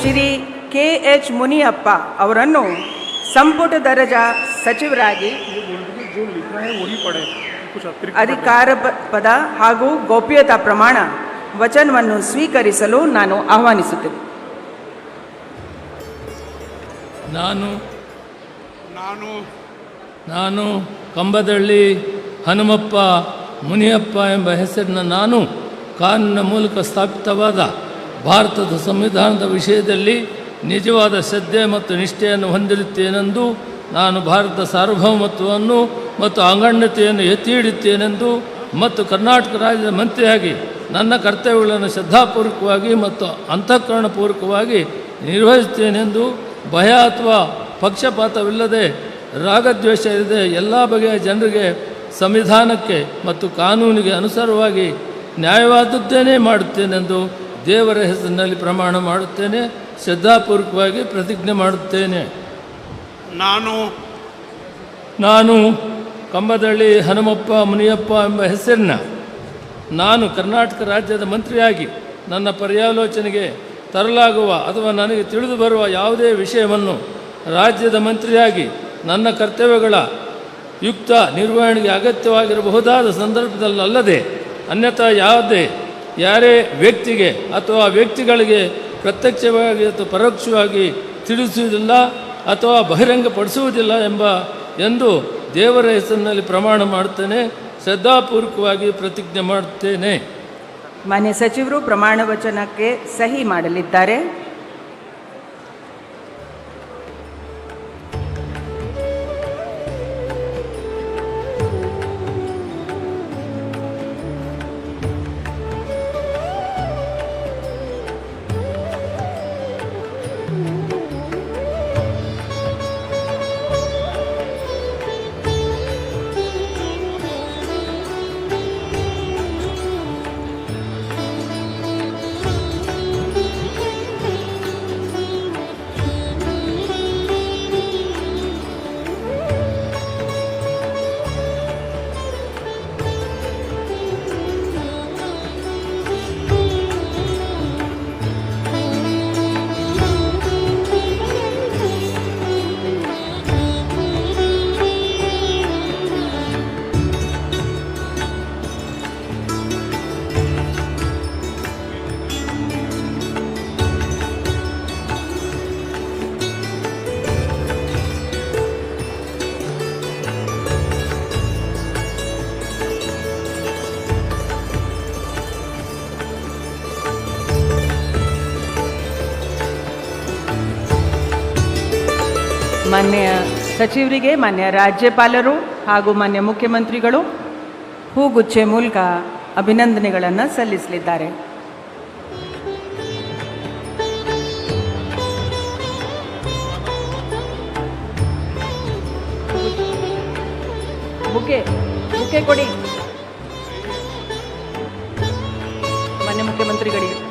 Shri KH Muniyappa ಅವರನ್ನು ಸಂಪುಟ ದರ್ಜಾ ಸಚಿವರಾಗಿ ಅಧಿಕಾರ ಪದ ಹಾಗೂ ಗೌಪ್ಯತಾ ಪ್ರಮಾಣ ವಚನವನ್ನು ಸ್ವೀಕರಿಸಲು ನಾನು ಆಹ್ವಾನಿಸುತ್ತೇನೆ. ನಾನು ಕಂಬದಳ್ಳಿ ಹನುಮಪ್ಪ ಮುನಿಯಪ್ಪ ಎಂಬ ಹೆಸರಿನ ನಾನು ಕಾನೂನಿನ ಮೂಲಕ ಸ್ಥಾಪಿತವಾದ ಭಾರತದ ಸಂವಿಧಾನದ ವಿಷಯದಲ್ಲಿ ನಿಜವಾದ ಶ್ರದ್ಧೆ ಮತ್ತು ನಿಷ್ಠೆಯನ್ನು ಹೊಂದಿರುತ್ತೇನೆಂದು, ನಾನು ಭಾರತದ ಸಾರ್ವಭೌಮತ್ವವನ್ನು ಮತ್ತು ಅಖಂಡತೆಯನ್ನು ಎತ್ತಿ ಹಿಡಿಯುತ್ತೇನೆಂದು ಮತ್ತು ಕರ್ನಾಟಕ ರಾಜ್ಯದ ಮಂತ್ರಿಯಾಗಿ ನನ್ನ ಕರ್ತವ್ಯಗಳನ್ನು ಶ್ರದ್ಧಾಪೂರ್ವಕವಾಗಿ ಮತ್ತು ಅಂತಃಕರಣಪೂರ್ವಕವಾಗಿ ನಿರ್ವಹಿಸುತ್ತೇನೆಂದು, ಭಯ ಅಥವಾ ಪಕ್ಷಪಾತವಿಲ್ಲದೆ ರಾಗದ್ವೇಷ ಇಲ್ಲದೆ ಎಲ್ಲ ಬಗೆಯ ಜನರಿಗೆ ಸಂವಿಧಾನಕ್ಕೆ ಮತ್ತು ಕಾನೂನಿಗೆ ಅನುಸಾರವಾಗಿ ನ್ಯಾಯವಾದದ್ದೇನೇ ಮಾಡುತ್ತೇನೆಂದು ದೇವರ ಹೆಸರಿನಲ್ಲಿ ಪ್ರಮಾಣ ಮಾಡುತ್ತೇನೆ. ಶ್ರದ್ಧಾಪೂರ್ವಕವಾಗಿ ಪ್ರತಿಜ್ಞೆ ಮಾಡುತ್ತೇನೆ. ನಾನು ಕಂಬದಳ್ಳಿ ಹನುಮಪ್ಪ ಮುನಿಯಪ್ಪ ಎಂಬ ಹೆಸರಿನ ನಾನು ಕರ್ನಾಟಕ ರಾಜ್ಯದ ಮಂತ್ರಿಯಾಗಿ ನನ್ನ ಪರ್ಯಾಲೋಚನೆಗೆ ತರಲಾಗುವ ಅಥವಾ ನನಗೆ ತಿಳಿದು ಬರುವ ಯಾವುದೇ ವಿಷಯವನ್ನು ರಾಜ್ಯದ ಮಂತ್ರಿಯಾಗಿ ನನ್ನ ಕರ್ತವ್ಯಗಳ ಯುಕ್ತ ನಿರ್ವಹಣೆಗೆ ಅಗತ್ಯವಾಗಿರಬಹುದಾದ ಸಂದರ್ಭದಲ್ಲದೆ ಅನ್ಯಥಾ ಯಾರೇ ವ್ಯಕ್ತಿಗೆ ಅಥವಾ ವ್ಯಕ್ತಿಗಳಿಗೆ ಪ್ರತ್ಯಕ್ಷವಾಗಿ ಅಥವಾ ಪರೋಕ್ಷವಾಗಿ ತಿಳಿಸುವುದಿಲ್ಲ ಅಥವಾ ಬಹಿರಂಗಪಡಿಸುವುದಿಲ್ಲ ಎಂದು ದೇವರ ಹೆಸರಿನಲ್ಲಿ ಪ್ರಮಾಣ ಮಾಡುತ್ತೇನೆ. ಶ್ರದ್ಧಾಪೂರ್ವಕವಾಗಿ ಪ್ರತಿಜ್ಞೆ ಮಾಡುತ್ತೇನೆ. ಮಾನ್ಯ ಸಚಿವರು ಪ್ರಮಾಣ ವಚನಕ್ಕೆ ಸಹಿ ಮಾಡಲಿದ್ದಾರೆ. ಮಾನ್ಯ ಸಚಿವರಿಗೆ ಮಾನ್ಯ ರಾಜ್ಯಪಾಲರು ಹಾಗೂ ಮಾನ್ಯ ಮುಖ್ಯಮಂತ್ರಿಗಳು ಹೂಗುಚ್ಚೆ ಮೂಲಕ ಅಭಿನಂದನೆಗಳನ್ನು ಸಲ್ಲಿಸಲಿದ್ದಾರೆ. ಬುಕ್ಕೆ ಕೊಡಿ ಮಾನ್ಯ ಮುಖ್ಯಮಂತ್ರಿಗಳಿಗೆ.